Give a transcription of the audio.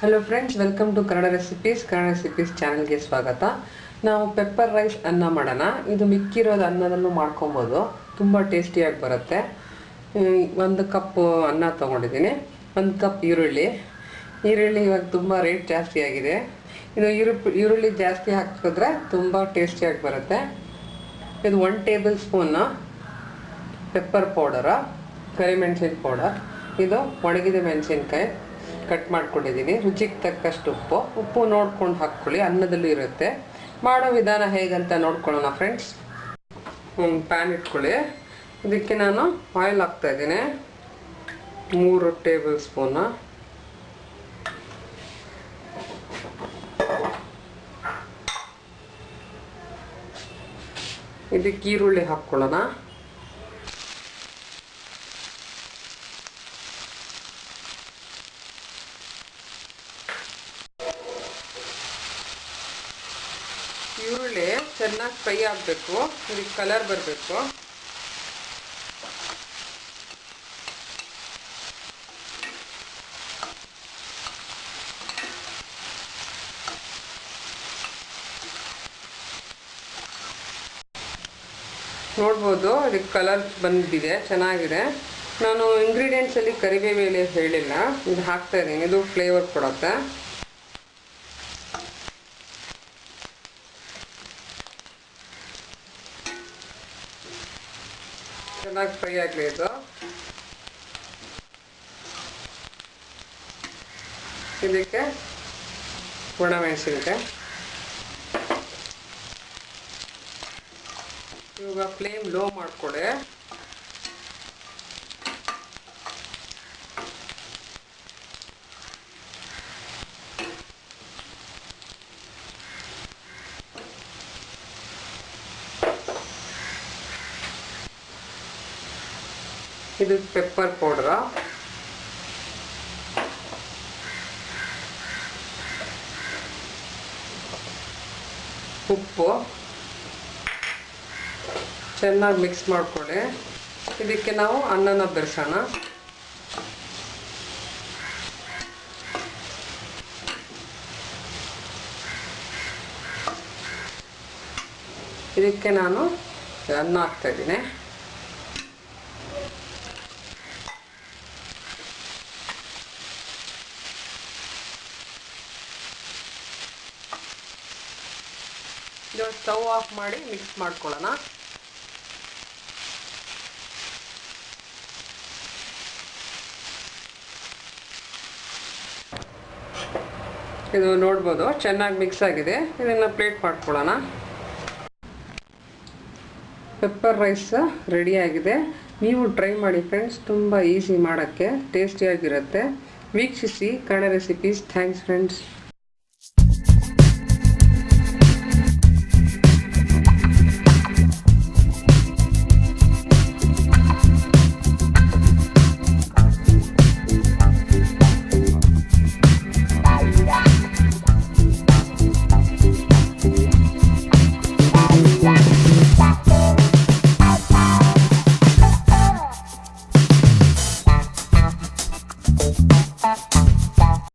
Hello friends, welcome to Kannada recipes ಚಾನಲ್ಗೆ ಸ್ವಾಗತ. ನಾವು ಪೆಪ್ಪರ್ ರೈಸ್ ಅನ್ನ ಮಾಡೋಣ. ಇದು ಮಿಕ್ಕಿರೋದು ಅನ್ನದಲ್ಲೂ ಮಾಡ್ಕೊಬೋದು, ತುಂಬ ಟೇಸ್ಟಿಯಾಗಿ ಬರುತ್ತೆ. 1 ಕಪ್ ಅನ್ನ ತೊಗೊಂಡಿದ್ದೀನಿ. 1 ಕಪ್ ಈರುಳ್ಳಿ ಇವಾಗ ತುಂಬ ರೇಟ್ ಜಾಸ್ತಿ ಆಗಿದೆ. ಇದು ಈರುಳ್ಳಿ ಜಾಸ್ತಿ ಹಾಕಿದ್ರೆ ತುಂಬ ಟೇಸ್ಟಿಯಾಗಿ ಬರುತ್ತೆ. ಇದು 1 ಟೇಬಲ್ ಸ್ಪೂನ್ ಪೆಪ್ಪರ್ ಪೌಡರ, ಕರಿಮೆಣಸಿನ ಪೌಡರ್. ಇದು ಒಣಗಿದ ಮೆಣಸಿನ್ಕಾಯಿ ಕಟ್ ಮಾಡ್ಕೊಂಡಿದ್ದೀನಿ. ರುಚಿಗೆ ತಕ್ಕಷ್ಟು ಉಪ್ಪು ನೋಡ್ಕೊಂಡು ಹಾಕ್ಕೊಳ್ಳಿ, ಅನ್ನದಲ್ಲೂ ಇರುತ್ತೆ. ಮಾಡೋ ವಿಧಾನ ಹೇಗಂತ ನೋಡ್ಕೊಳ್ಳೋಣ ಫ್ರೆಂಡ್ಸ್. ಒಂದು ಪ್ಯಾನ್ ಇಟ್ಕೊಳ್ಳಿ. ಇದಕ್ಕೆ ನಾನು ಆಯಿಲ್ ಹಾಕ್ತಾಯಿದ್ದೀನಿ, 3 ಟೇಬಲ್ ಸ್ಪೂನು. ಇದಕ್ಕೆ ಈರುಳ್ಳಿ ಹಾಕ್ಕೊಳ್ಳೋಣ. ಈರುಳ್ಳಿ ಚೆನ್ನಾಗಿ ಫ್ರೈ ಆಗಬೇಕು, ಇದಕ್ಕೆ ಕಲರ್ ಬರಬೇಕು. ನೋಡ್ಬೋದು, ಇದಕ್ಕೆ ಕಲರ್ ಬಂದಿದೆ, ಚೆನ್ನಾಗಿದೆ. ನಾನು ಇಂಗ್ರೀಡಿಯೆಂಟ್ಸಲ್ಲಿ ಕರಿಬೇವು ಎಲೆ ಹೇಳಿಲ್ಲ, ಇದು ಹಾಕ್ತಾ ಇದ್ದೀನಿ. ಇದು ಫ್ಲೇವರ್ ಕೊಡುತ್ತೆ. ಚೆನ್ನಾಗಿ ಫ್ರೈ ಆಗಲಿ ಇದು. ಇದಕ್ಕೆ ಒಣಮೆಣಸಿನ್ಕಾಯಿ. ಇವಾಗ ಫ್ಲೇಮ್ ಲೋ ಮಾಡಿಕೊಡಿ. ಇದು ಪೆಪ್ಪರ್ ಪೌಡರ, ಉಪ್ಪು ಚೆನ್ನಾಗಿ ಮಿಕ್ಸ್ ಮಾಡ್ಕೊಳ್ಳಿ. ಇದಕ್ಕೆ ನಾವು ಅನ್ನನ ಬೆರೆಸೋಣ. ಇದಕ್ಕೆ ನಾನು ಅನ್ನ ಹಾಕ್ತಾಯಿದ್ದೀನಿ. ಇದು ಸ್ಟವ್ ಆಫ್ ಮಾಡಿ ಮಿಕ್ಸ್ ಮಾಡ್ಕೊಳ್ಳೋಣ. ಇದು ನೋಡ್ಬೋದು, ಚೆನ್ನಾಗಿ ಮಿಕ್ಸ್ ಆಗಿದೆ. ಇದನ್ನು ಪ್ಲೇಟ್ ಮಾಡ್ಕೊಳ್ಳೋಣ. ಪೆಪ್ಪರ್ ರೈಸ್ ರೆಡಿಯಾಗಿದೆ. ನೀವು ಟ್ರೈ ಮಾಡಿ ಫ್ರೆಂಡ್ಸ್, ತುಂಬ ಈಸಿ ಮಾಡೋಕ್ಕೆ, ಟೇಸ್ಟಿಯಾಗಿರುತ್ತೆ. ವೀಕ್ಷಿಸಿ ಕನ್ನಡ ರೆಸಿಪೀಸ್. Thanks friends.